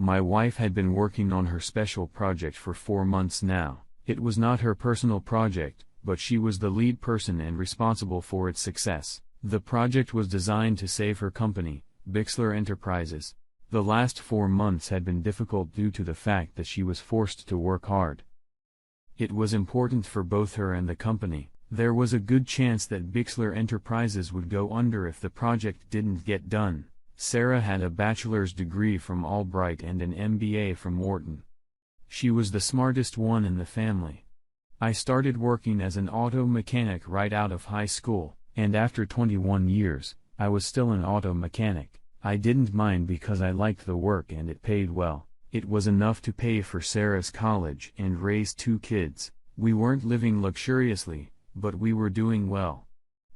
My wife had been working on her special project for 4 months now. It was not her personal project, but she was the lead person and responsible for its success. The project was designed to save her company, Bixler Enterprises. The last 4 months had been difficult due to the fact that she was forced to work hard. It was important for both her and the company. There was a good chance that Bixler Enterprises would go under if the project didn't get done. Sarah had a bachelor's degree from Albright and an MBA from Wharton. She was the smartest one in the family. I started working as an auto mechanic right out of high school, and after 21 years, I was still an auto mechanic. I didn't mind because I liked the work and it paid well. It was enough to pay for Sarah's college and raise 2 kids. We weren't living luxuriously, but we were doing well.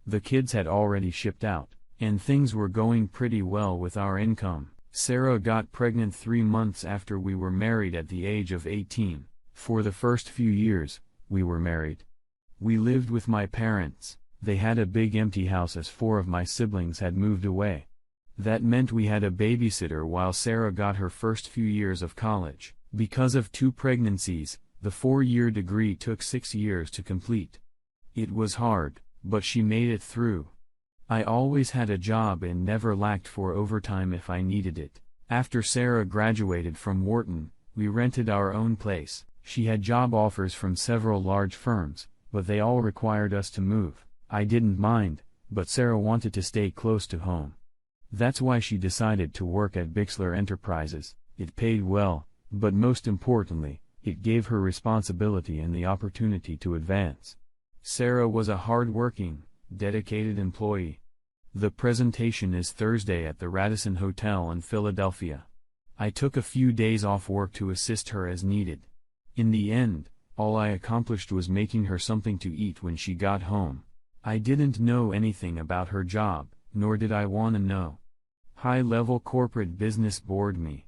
The kids had already shipped out, and things were going pretty well with our income. Sarah got pregnant 3 months after we were married at the age of 18. For the first few years, we were married. We lived with my parents. They had a big empty house as 4 of my siblings had moved away. That meant we had a babysitter while Sarah got her first few years of college. Because of 2 pregnancies, the 4-year degree took 6 years to complete. It was hard, but she made it through. I always had a job and never lacked for overtime if I needed it. After Sarah graduated from Wharton, we rented our own place. She had job offers from several large firms, but they all required us to move. I didn't mind, but Sarah wanted to stay close to home. That's why she decided to work at Bixler Enterprises. It paid well, but most importantly, it gave her responsibility and the opportunity to advance. Sarah was a hard-working, dedicated employee. The presentation is Thursday at the Radisson Hotel in Philadelphia. I took a few days off work to assist her as needed. In the end, all I accomplished was making her something to eat when she got home. I didn't know anything about her job, nor did I want to know. High-level corporate business bored me.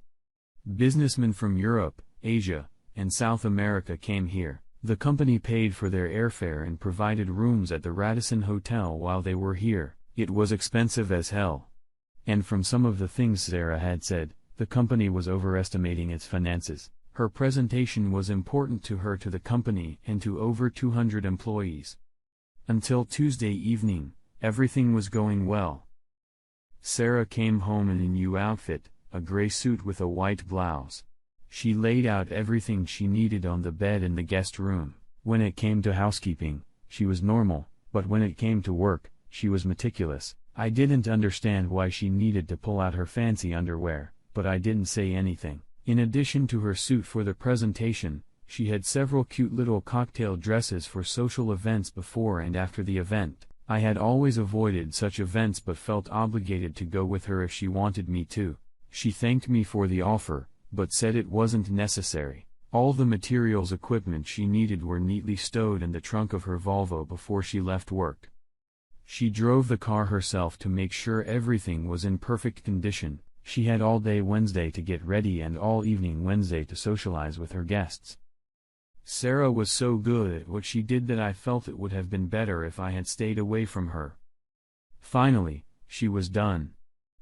Businessmen from Europe, Asia, and South America came here. The company paid for their airfare and provided rooms at the Radisson Hotel while they were here. It was expensive as hell. And from some of the things Sarah had said, the company was overestimating its finances. Her presentation was important to her, to the company, and to over 200 employees. Until Tuesday evening, everything was going well. Sarah came home in a new outfit, a gray suit with a white blouse. She laid out everything she needed on the bed in the guest room. When it came to housekeeping, she was normal, but when it came to work, she was meticulous. I didn't understand why she needed to pull out her fancy underwear, but I didn't say anything. In addition to her suit for the presentation, she had several cute little cocktail dresses for social events before and after the event. I had always avoided such events but felt obligated to go with her if she wanted me to. She thanked me for the offer, but said it wasn't necessary. All the materials equipment she needed were neatly stowed in the trunk of her Volvo before she left work. She drove the car herself to make sure everything was in perfect condition. She had all day Wednesday to get ready and all evening Wednesday to socialize with her guests. Sarah was so good at what she did that I felt it would have been better if I had stayed away from her. Finally, she was done.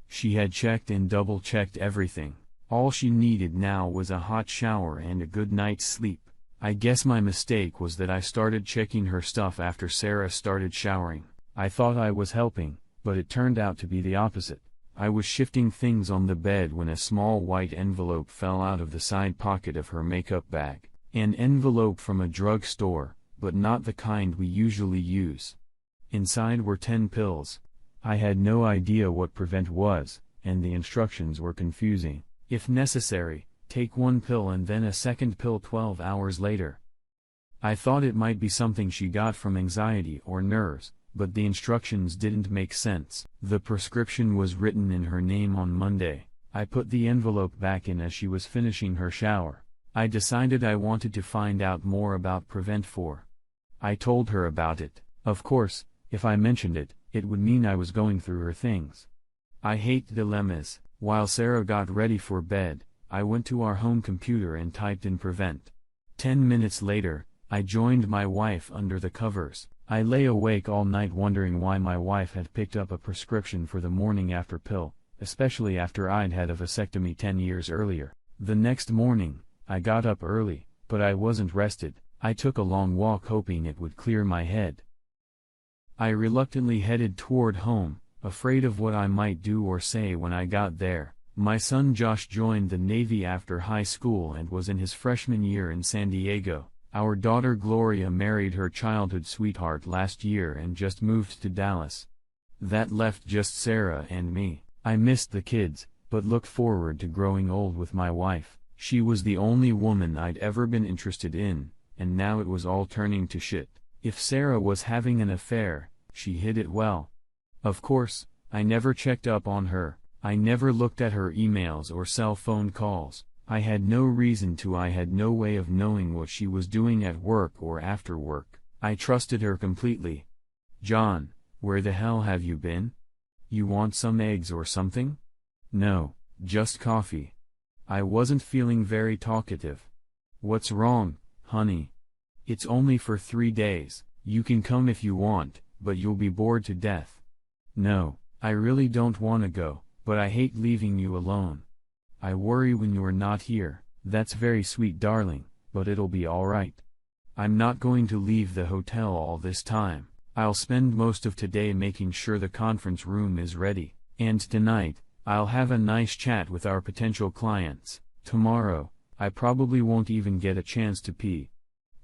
She had checked and double-checked everything. All she needed now was a hot shower and a good night's sleep. I guess my mistake was that I started checking her stuff after Sarah started showering. I thought I was helping, but it turned out to be the opposite. I was shifting things on the bed when a small white envelope fell out of the side pocket of her makeup bag. An envelope from a drugstore, but not the kind we usually use. Inside were 10 pills. I had no idea what Prevent was, and the instructions were confusing. If necessary, take 1 pill and then a second pill 12 hours later. I thought it might be something she got from anxiety or nerves, but the instructions didn't make sense. The prescription was written in her name on Monday. I put the envelope back in as she was finishing her shower. I decided I wanted to find out more about Prevent 4. I told her about it. Of course, if I mentioned it, it would mean I was going through her things. I hate dilemmas. While Sarah got ready for bed, I went to our home computer and typed in Prevent. 10 minutes later, I joined my wife under the covers. I lay awake all night wondering why my wife had picked up a prescription for the morning after pill, especially after I'd had a vasectomy 10 years earlier. The next morning, I got up early, but I wasn't rested. I took a long walk hoping it would clear my head. I reluctantly headed toward home, afraid of what I might do or say when I got there. My son Josh joined the Navy after high school and was in his freshman year in San Diego. Our daughter Gloria married her childhood sweetheart last year and just moved to Dallas. That left just Sarah and me. I missed the kids, but looked forward to growing old with my wife. She was the only woman I'd ever been interested in, and now it was all turning to shit. If Sarah was having an affair, she hid it well. Of course, I never checked up on her. I never looked at her emails or cell phone calls. I had no reason to. I had no way of knowing what she was doing at work or after work. I trusted her completely. "John, where the hell have you been? You want some eggs or something?" "No, just coffee." I wasn't feeling very talkative. "What's wrong, honey?" "It's only for 3 days. You can come if you want, but you'll be bored to death." "No, I really don't want to go, but I hate leaving you alone. I worry when you're not here." "That's very sweet, darling, but it'll be alright. I'm not going to leave the hotel all this time. I'll spend most of today making sure the conference room is ready, and tonight, I'll have a nice chat with our potential clients. Tomorrow, I probably won't even get a chance to pee.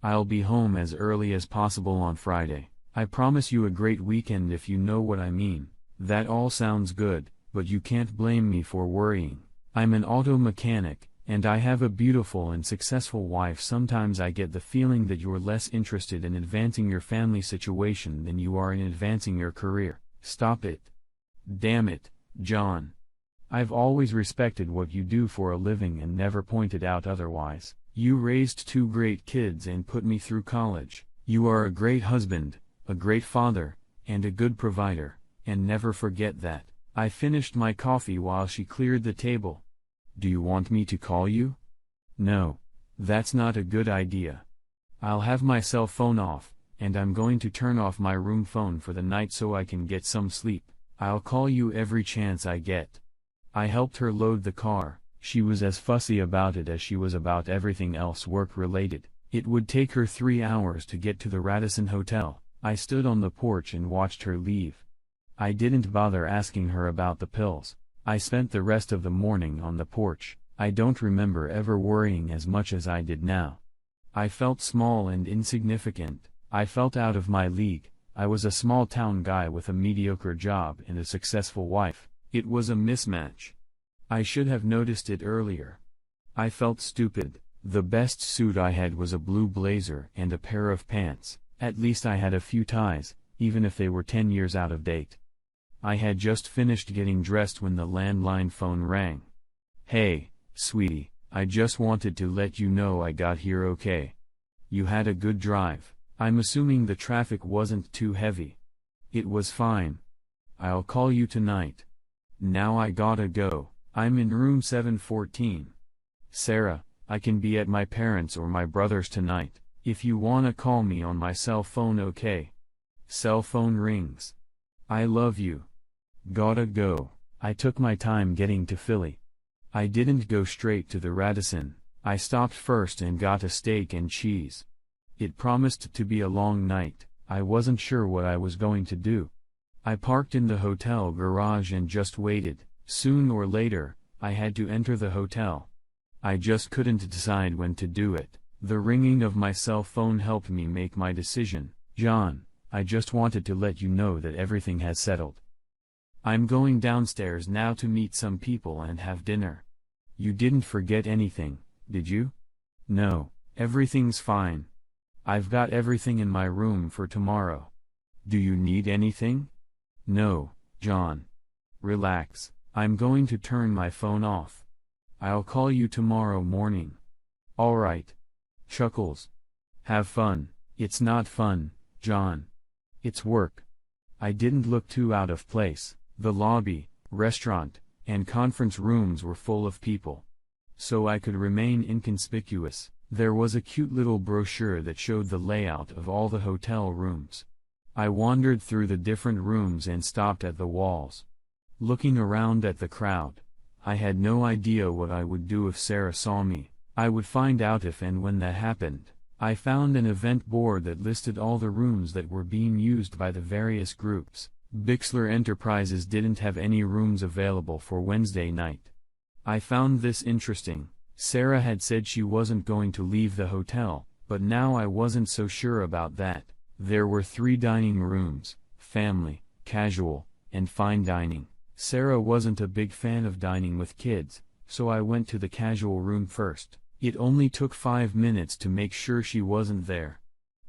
I'll be home as early as possible on Friday. I promise you a great weekend if you know what I mean." That all sounds good, but you can't blame me for worrying. I'm an auto mechanic, and I have a beautiful and successful wife. Sometimes I get the feeling that you're less interested in advancing your family situation than you are in advancing your career. Stop it. Damn it, John. I've always respected what you do for a living and never pointed out otherwise. You raised 2 great kids and put me through college. You are a great husband, a great father, and a good provider, and never forget that. I finished my coffee while she cleared the table. "Do you want me to call you?" "No, that's not a good idea. I'll have my cell phone off, and I'm going to turn off my room phone for the night so I can get some sleep. I'll call you every chance I get." I helped her load the car. She was as fussy about it as she was about everything else work-related. It would take her 3 hours to get to the Radisson Hotel. I stood on the porch and watched her leave. I didn't bother asking her about the pills. I spent the rest of the morning on the porch. I don't remember ever worrying as much as I did now. I felt small and insignificant. I felt out of my league. I was a small-town guy with a mediocre job and a successful wife. It was a mismatch. I should have noticed it earlier. I felt stupid. The best suit I had was a blue blazer and a pair of pants. At least I had a few ties, even if they were 10 years out of date. I had just finished getting dressed when the landline phone rang. "Hey, sweetie, I just wanted to let you know I got here okay. You had a good drive. I'm assuming the traffic wasn't too heavy." "It was fine. I'll call you tonight. Now I gotta go. I'm in room 714. Sarah, I can be at my parents' or my brother's tonight. If you wanna call me on my cell phone, okay?" Cell phone rings. "I love you. Gotta go." I took my time getting to Philly. I didn't go straight to the Radisson. I stopped first and got a steak and cheese. It promised to be a long night. I wasn't sure what I was going to do. I parked in the hotel garage and just waited. Soon or later, I had to enter the hotel. I just couldn't decide when to do it. The ringing of my cell phone helped me make my decision. "John, I just wanted to let you know that everything has settled. I'm going downstairs now to meet some people and have dinner. You didn't forget anything, did you?" "No, everything's fine. I've got everything in my room for tomorrow. Do you need anything?" "No, John. Relax. I'm going to turn my phone off. I'll call you tomorrow morning." "Alright." Chuckles. "Have fun." "It's not fun, John. It's work." I didn't look too out of place. The lobby, restaurant, and conference rooms were full of people. So I could remain inconspicuous. There was a cute little brochure that showed the layout of all the hotel rooms. I wandered through the different rooms and stopped at the walls. Looking around at the crowd, I had no idea what I would do if Sarah saw me. I would find out if and when that happened. I found an event board that listed all the rooms that were being used by the various groups. Bixler Enterprises didn't have any rooms available for Wednesday night. I found this interesting. Sarah had said she wasn't going to leave the hotel, but now I wasn't so sure about that. There were 3 dining rooms: family, casual, and fine dining. Sarah wasn't a big fan of dining with kids, so I went to the casual room first. It only took 5 minutes to make sure she wasn't there.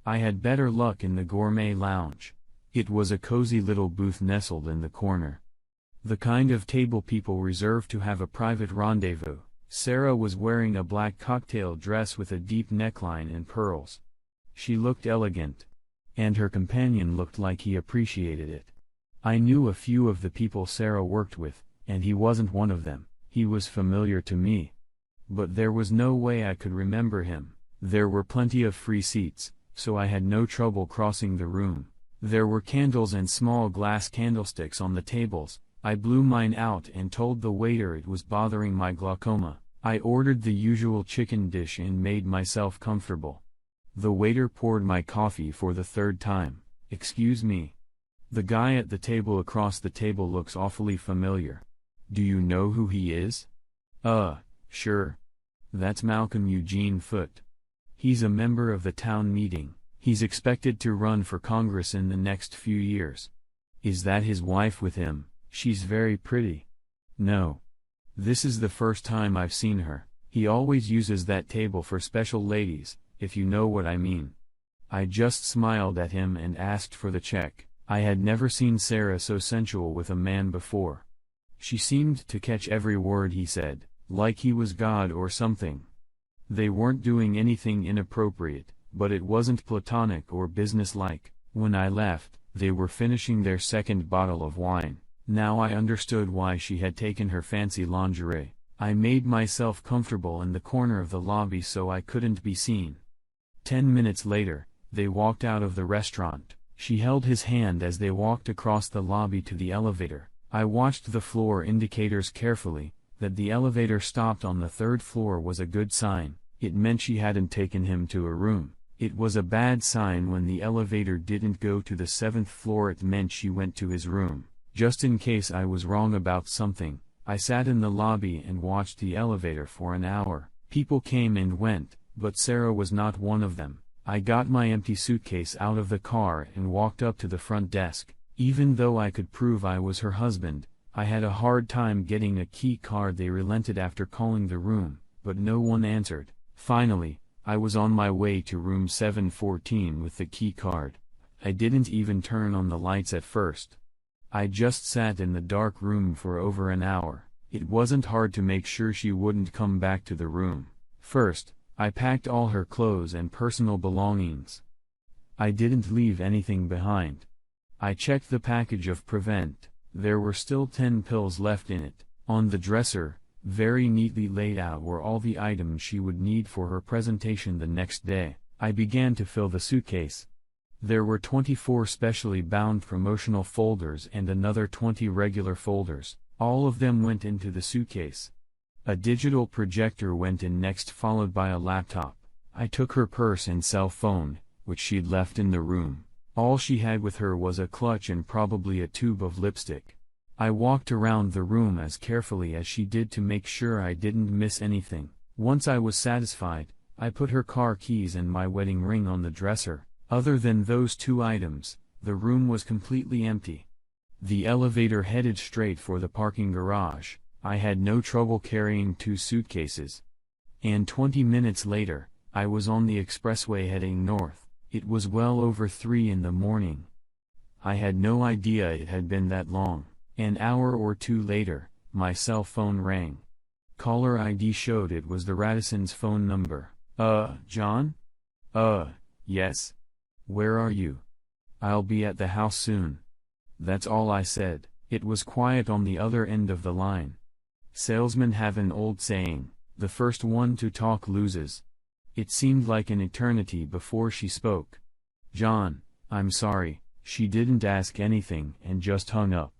I had better luck in the gourmet lounge. It was a cozy little booth nestled in the corner. The kind of table people reserve to have a private rendezvous. Sarah was wearing a black cocktail dress with a deep neckline and pearls. She looked elegant. And her companion looked like he appreciated it. I knew a few of the people Sarah worked with, and he wasn't one of them. He was familiar to me. But there was no way I could remember him. There were plenty of free seats, so I had no trouble crossing the room. There were candles and small glass candlesticks on the tables. I blew mine out and told the waiter it was bothering my glaucoma. I ordered the usual chicken dish and made myself comfortable. The waiter poured my coffee for the 3rd time. "Excuse me. The guy at the table across the table looks awfully familiar. Do you know who he is?" Sure. That's Malcolm Eugene Foote. He's a member of the town meeting. He's expected to run for Congress in the next few years." "Is that his wife with him? She's very pretty." "No. This is the first time I've seen her. He always uses that table for special ladies, if you know what I mean." I just smiled at him and asked for the check. I had never seen Sarah so sensual with a man before. She seemed to catch every word he said, like he was God or something. They weren't doing anything inappropriate, but it wasn't platonic or businesslike. When I left, they were finishing their 2nd bottle of wine. Now I understood why she had taken her fancy lingerie. I made myself comfortable in the corner of the lobby so I couldn't be seen. 10 minutes later, they walked out of the restaurant. She held his hand as they walked across the lobby to the elevator. I watched the floor indicators carefully. That the elevator stopped on the 3rd floor was a good sign. It meant she hadn't taken him to a room. It was a bad sign when the elevator didn't go to the 7th floor. It meant she went to his room. Just in case I was wrong about something, I sat in the lobby and watched the elevator for an hour. People came and went, but Sarah was not one of them. I got my empty suitcase out of the car and walked up to the front desk. Even though I could prove I was her husband, I had a hard time getting a key card. They relented after calling the room, but no one answered. Finally, I was on my way to room 714 with the key card. I didn't even turn on the lights at first. I just sat in the dark room for over an hour. It wasn't hard to make sure she wouldn't come back to the room. First, I packed all her clothes and personal belongings. I didn't leave anything behind. I checked the package of Prevent. There were still 10 pills left in it. On the dresser, very neatly laid out, were all the items she would need for her presentation the next day. I began to fill the suitcase. There were 24 specially bound promotional folders and another 20 regular folders. All of them went into the suitcase. A digital projector went in next, followed by a laptop. I took her purse and cell phone, which she'd left in the room. All she had with her was a clutch and probably a tube of lipstick. I walked around the room as carefully as she did to make sure I didn't miss anything. Once I was satisfied, I put her car keys and my wedding ring on the dresser. Other than those 2 items, the room was completely empty. The elevator headed straight for the parking garage. I had no trouble carrying 2 suitcases. And 20 minutes later, I was on the expressway heading north. It was well over 3 in the morning. I had no idea it had been that long. An hour or 2 later, my cell phone rang. Caller ID showed it was the Radisson's phone number. John? Yes. Where are you? I'll be at the house soon. That's all I said. It was quiet on the other end of the line. Salesmen have an old saying, the first one to talk loses. It seemed like an eternity before she spoke. John, I'm sorry. She didn't ask anything and just hung up.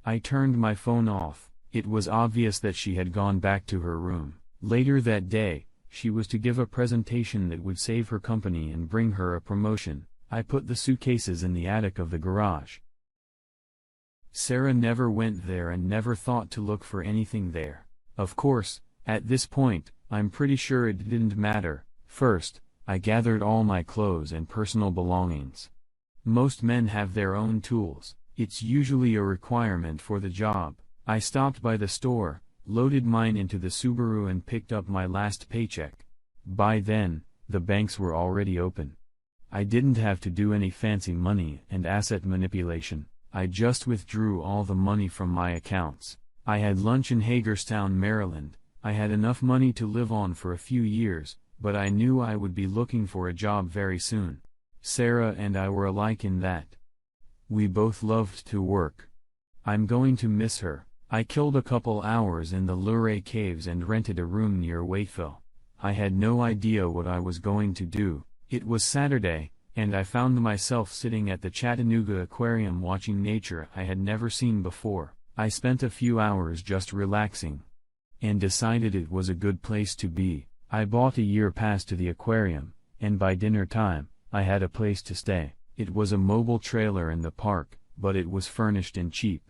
I turned my phone off. It was obvious that she had gone back to her room. Later that day, she was to give a presentation that would save her company and bring her a promotion. I put the suitcases in the attic of the garage. Sarah never went there and never thought to look for anything there. Of course, at this point, I'm pretty sure it didn't matter. First, I gathered all my clothes and personal belongings. Most men have their own tools. It's usually a requirement for the job. I stopped by the store, loaded mine into the Subaru and picked up my last paycheck. By then, the banks were already open. I didn't have to do any fancy money and asset manipulation. I just withdrew all the money from my accounts. I had lunch in Hagerstown, Maryland. I had enough money to live on for a few years, but I knew I would be looking for a job very soon. Sarah and I were alike in that we both loved to work. I'm going to miss her. I killed a couple hours in the Luray Caves and rented a room near Waiteville. I had no idea what I was going to do. It was Saturday, and I found myself sitting at the Chattanooga Aquarium watching nature I had never seen before. I spent a few hours just relaxing, and decided it was a good place to be. I bought a year pass to the aquarium, and by dinner time, I had a place to stay. It was a mobile trailer in the park, but it was furnished and cheap.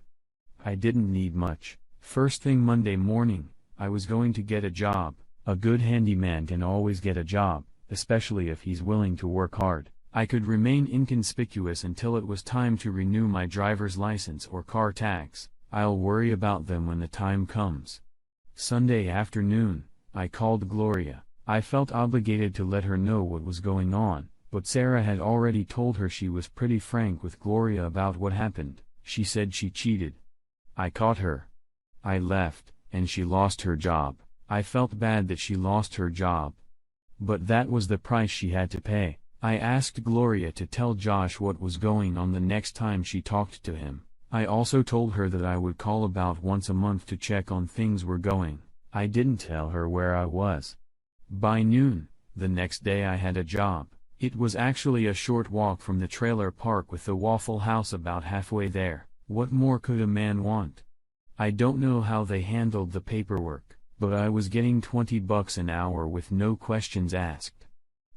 I didn't need much. First thing Monday morning, I was going to get a job. A good handyman can always get a job, especially if he's willing to work hard. I could remain inconspicuous until it was time to renew my driver's license or car tags. I'll worry about them when the time comes. Sunday afternoon, I called Gloria. I felt obligated to let her know what was going on, but Sarah had already told her she was pretty frank with Gloria about what happened. She said she cheated. I caught her. I left, and she lost her job. I felt bad that she lost her job, but that was the price she had to pay. I asked Gloria to tell Josh what was going on the next time she talked to him. I also told her that I would call about once a month to check on things were going. I didn't tell her where I was. By noon, the next day I had a job. It was actually a short walk from the trailer park with the Waffle House about halfway there. What more could a man want? I don't know how they handled the paperwork, but I was getting $20 an hour with no questions asked.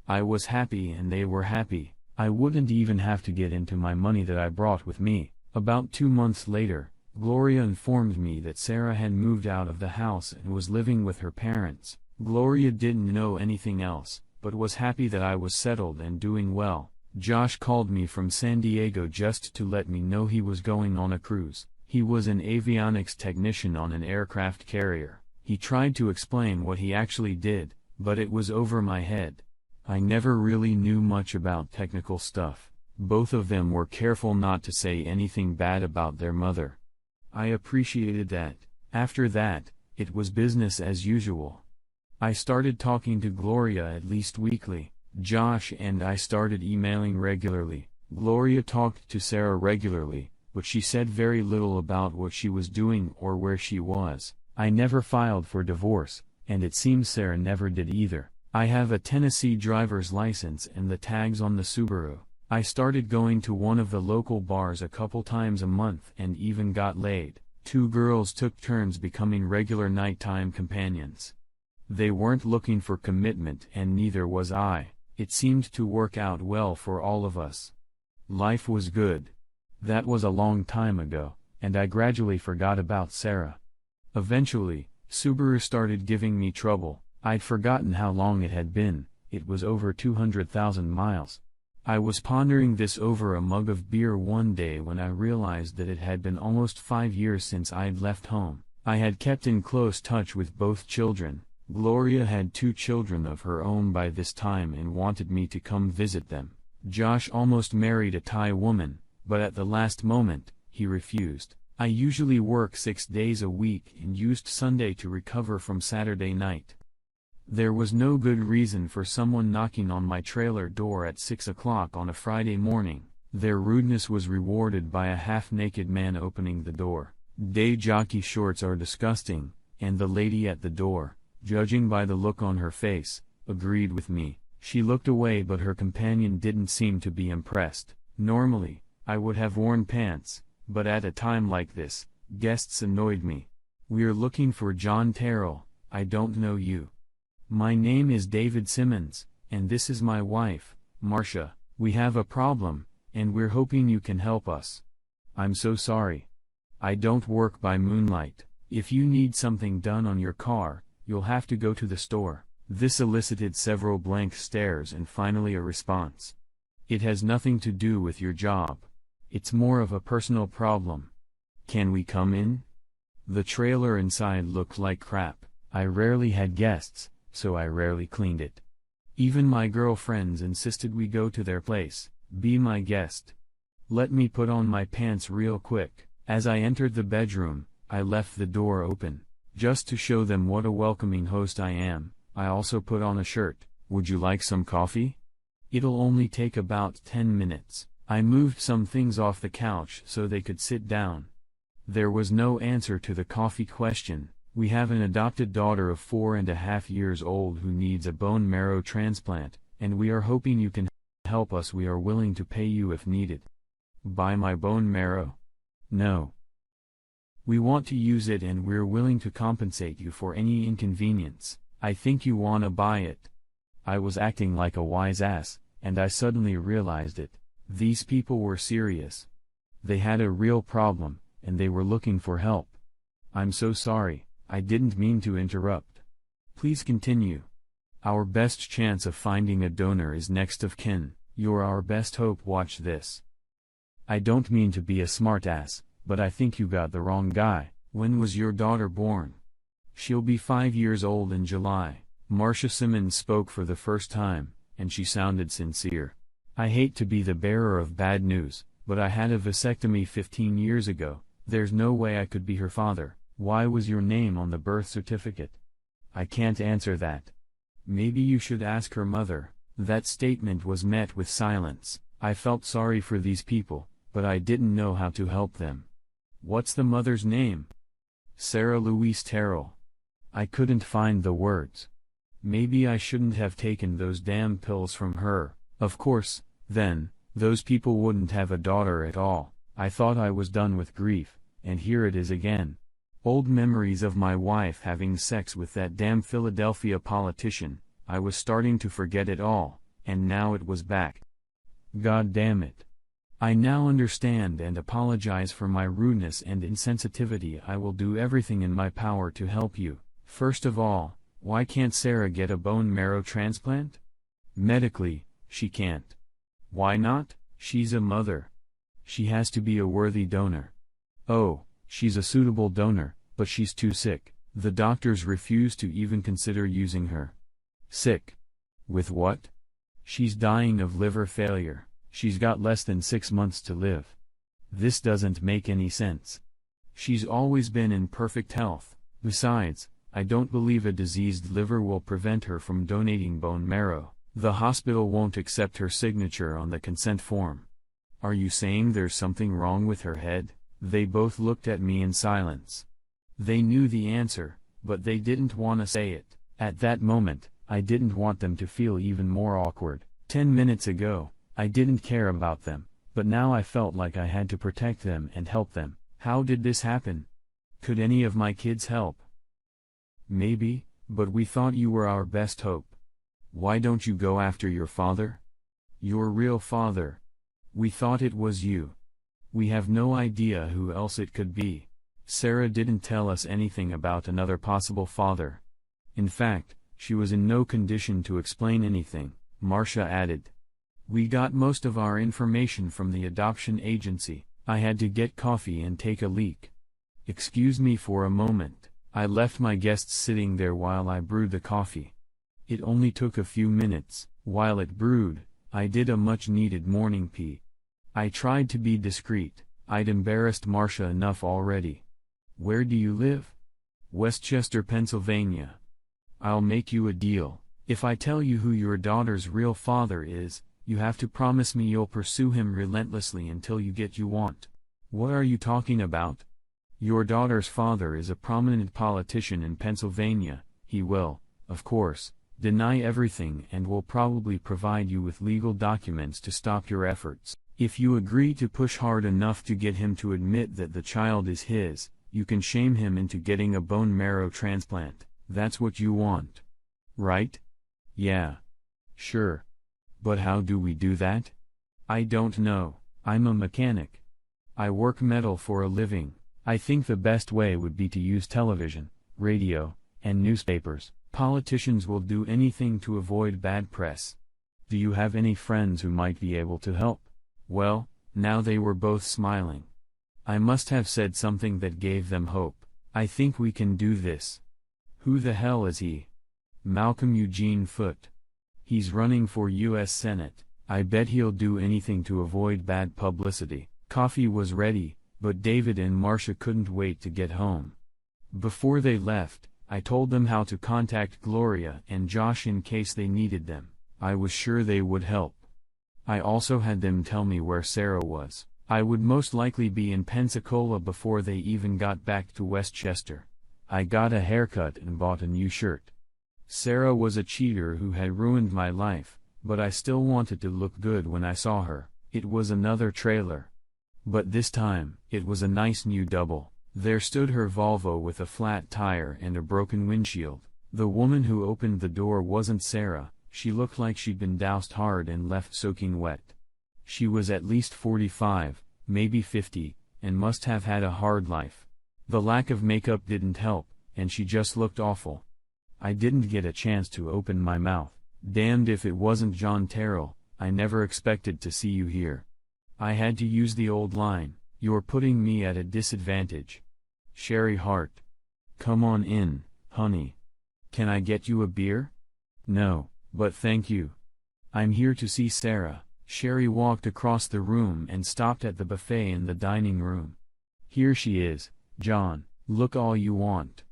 I was happy and they were happy. I wouldn't even have to get into my money that I brought with me. About 2 months later, Gloria informed me that Sarah had moved out of the house and was living with her parents. Gloria didn't know anything else, but was happy that I was settled and doing well. Josh called me from San Diego just to let me know he was going on a cruise. He was an avionics technician on an aircraft carrier. He tried to explain what he actually did, but it was over my head. I never really knew much about technical stuff. Both of them were careful not to say anything bad about their mother. I appreciated that. After that, it was business as usual. I started talking to Gloria at least weekly. Josh and I started emailing regularly. Gloria talked to Sarah regularly, but she said very little about what she was doing or where she was. I never filed for divorce, and it seems Sarah never did either. I have a Tennessee driver's license and the tags on the Subaru. I started going to one of the local bars a couple times a month and even got laid. 2 girls took turns becoming regular nighttime companions. They weren't looking for commitment and neither was I. It seemed to work out well for all of us. Life was good. That was a long time ago, and I gradually forgot about Sarah. Eventually, Subaru started giving me trouble. I'd forgotten how long it had been. It was over 200,000 miles. I was pondering this over a mug of beer one day when I realized that it had been almost 5 years since I'd left home. I had kept in close touch with both children. Gloria had 2 children of her own by this time and wanted me to come visit them. Josh almost married a Thai woman, but at the last moment, he refused. I usually work 6 days a week and used Sunday to recover from Saturday night. There was no good reason for someone knocking on my trailer door at 6 o'clock on a Friday morning. Their rudeness was rewarded by a half-naked man opening the door. Day jockey shorts are disgusting, and the lady at the door, judging by the look on her face, agreed with me. She looked away but her companion didn't seem to be impressed. Normally, I would have worn pants, but at a time like this, guests annoyed me. We're looking for John Terrell. I don't know you. My name is David Simmons, and this is my wife, Marcia. We have a problem, and we're hoping you can help us. I'm so sorry. I don't work by moonlight. If you need something done on your car, you'll have to go to the store. This elicited several blank stares and finally a response. It has nothing to do with your job. It's more of a personal problem. Can we come in? The trailer inside looked like crap. I rarely had guests, so I rarely cleaned it. Even my girlfriends insisted we go to their place. Be my guest. Let me put on my pants real quick. As I entered the bedroom, I left the door open. Just to show them what a welcoming host I am, I also put on a shirt. Would you like some coffee? It'll only take about 10 minutes. I moved some things off the couch so they could sit down. There was no answer to the coffee question. We have an adopted daughter of 4.5 years old who needs a bone marrow transplant, and we are hoping you can help us. We are willing to pay you if needed. Buy my bone marrow? No. We want to use it and we're willing to compensate you for any inconvenience. I think you wanna buy it. I was acting like a wise ass, and I suddenly realized it. These people were serious. They had a real problem, and they were looking for help. I'm so sorry, I didn't mean to interrupt. Please continue. Our best chance of finding a donor is next of kin. You're our best hope. Watch this. I don't mean to be a smartass, but I think you got the wrong guy. When was your daughter born? She'll be 5 years old in July. Marcia Simmons spoke for the first time, and she sounded sincere. I hate to be the bearer of bad news, but I had a vasectomy 15 years ago. There's no way I could be her father. Why was your name on the birth certificate? I can't answer that. Maybe you should ask her mother. That statement was met with silence. I felt sorry for these people, but I didn't know how to help them. What's the mother's name? Sarah Louise Terrell. I couldn't find the words. Maybe I shouldn't have taken those damn pills from her. Of course, then, those people wouldn't have a daughter at all. I thought I was done with grief, and here it is again. Old memories of my wife having sex with that damn Philadelphia politician. I was starting to forget it all, and now it was back. God damn it. I now understand and apologize for my rudeness and insensitivity. I will do everything in my power to help you. First of all, why can't Sarah get a bone marrow transplant? Medically, she can't. Why not? She's a mother. She has to be a worthy donor. Oh, she's a suitable donor, but she's too sick. The doctors refuse to even consider using her. Sick? With what? She's dying of liver failure. She's got less than 6 months to live. This doesn't make any sense. She's always been in perfect health. Besides, I don't believe a diseased liver will prevent her from donating bone marrow. The hospital won't accept her signature on the consent form. Are you saying there's something wrong with her head? They both looked at me in silence. They knew the answer, but they didn't want to say it. At that moment, I didn't want them to feel even more awkward. 10 minutes ago, I didn't care about them, but now I felt like I had to protect them and help them. How did this happen? Could any of my kids help? Maybe, but we thought you were our best hope. Why don't you go after your father? Your real father. We thought it was you. We have no idea who else it could be. Sarah didn't tell us anything about another possible father. In fact, she was in no condition to explain anything, Marcia added. We got most of our information from the adoption agency. I had to get coffee and take a leak. Excuse me for a moment. I left my guests sitting there while I brewed the coffee. It only took a few minutes. While it brewed, I did a much-needed morning pee. I tried to be discreet. I'd embarrassed Marcia enough already. Where do you live? Westchester, Pennsylvania. I'll make you a deal. If I tell you who your daughter's real father is, you have to promise me you'll pursue him relentlessly until you get you want. What are you talking about? Your daughter's father is a prominent politician in Pennsylvania. He will, of course, deny everything and will probably provide you with legal documents to stop your efforts. If you agree to push hard enough to get him to admit that the child is his, you can shame him into getting a bone marrow transplant. That's what you want. Right? Yeah. Sure. But how do we do that? I don't know. I'm a mechanic. I work metal for a living. I think the best way would be to use television, radio, and newspapers. Politicians will do anything to avoid bad press. Do you have any friends who might be able to help? Well, now they were both smiling. I must have said something that gave them hope. I think we can do this. Who the hell is he? Malcolm Eugene Foote. He's running for U.S. Senate. I bet he'll do anything to avoid bad publicity. Coffee was ready, but David and Marcia couldn't wait to get home. Before they left, I told them how to contact Gloria and Josh in case they needed them. I was sure they would help. I also had them tell me where Sarah was. I would most likely be in Pensacola before they even got back to Westchester. I got a haircut and bought a new shirt. Sarah was a cheater who had ruined my life, but I still wanted to look good when I saw her. It was another trailer. But this time, it was a nice new double. There stood her Volvo with a flat tire and a broken windshield. The woman who opened the door wasn't Sarah. She looked like she'd been doused hard and left soaking wet. She was at least 45, maybe 50, and must have had a hard life. The lack of makeup didn't help, and she just looked awful. I didn't get a chance to open my mouth. Damned if it wasn't John Terrell. I never expected to see you here. I had to use the old line, you're putting me at a disadvantage. Sherry Hart. Come on in, honey. Can I get you a beer? No, but thank you. I'm here to see Sarah. Sherry walked across the room and stopped at the buffet in the dining room. Here she is, John, look all you want.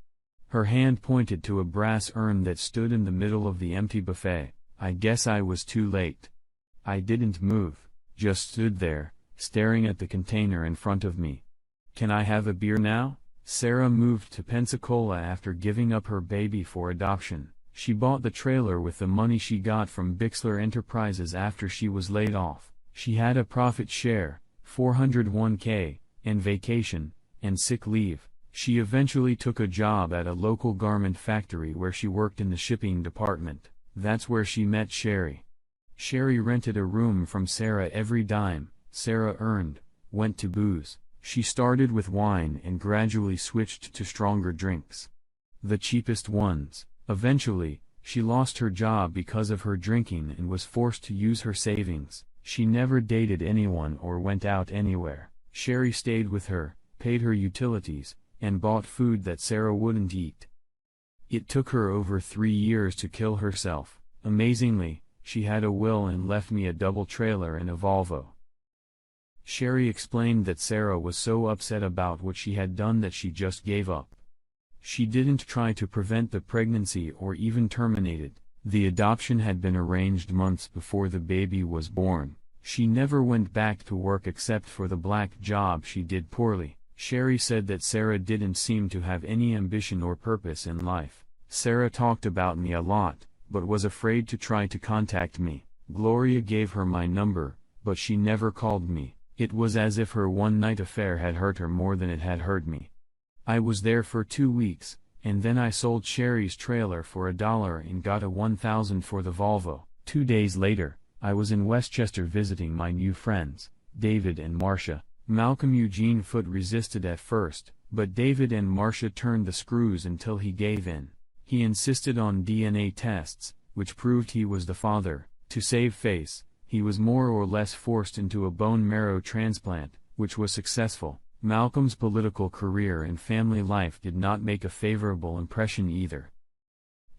Her hand pointed to a brass urn that stood in the middle of the empty buffet. I guess I was too late. I didn't move, just stood there, staring at the container in front of me. Can I have a beer now? Sarah moved to Pensacola after giving up her baby for adoption. She bought the trailer with the money she got from Bixler Enterprises after she was laid off. She had a profit share, 401k, and vacation, and sick leave. She eventually took a job at a local garment factory where she worked in the shipping department. That's where she met Sherry. Sherry rented a room from Sarah every dime Sarah earned, went to booze. She started with wine and gradually switched to stronger drinks. The cheapest ones. Eventually, she lost her job because of her drinking and was forced to use her savings. She never dated anyone or went out anywhere. Sherry stayed with her, paid her utilities, and bought food that Sarah wouldn't eat. It took her over 3 years to kill herself. Amazingly, she had a will and left me a double trailer and a Volvo. Sherry explained that Sarah was so upset about what she had done that she just gave up. She didn't try to prevent the pregnancy or even terminate it. The adoption had been arranged months before the baby was born. She never went back to work except for the black job she did poorly. Sherry said that Sarah didn't seem to have any ambition or purpose in life. Sarah talked about me a lot, but was afraid to try to contact me. Gloria gave her my number, but she never called me. It was as if her one-night affair had hurt her more than it had hurt me. I was there for 2 weeks, and then I sold Sherry's trailer for $1 and got a $1,000 for the Volvo. 2 days later, I was in Westchester visiting my new friends, David and Marcia. Malcolm Eugene Foote resisted at first, but David and Marcia turned the screws until he gave in. He insisted on DNA tests, which proved he was the father. To save face, he was more or less forced into a bone marrow transplant, which was successful. Malcolm's political career and family life did not make a favorable impression either.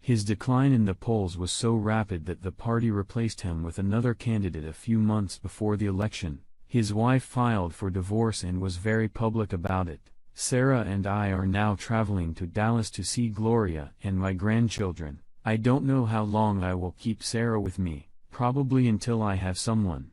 His decline in the polls was so rapid that the party replaced him with another candidate a few months before the election. His wife filed for divorce and was very public about it. Sarah and I are now traveling to Dallas to see Gloria and my grandchildren. I don't know how long I will keep Sarah with me, probably until I have someone.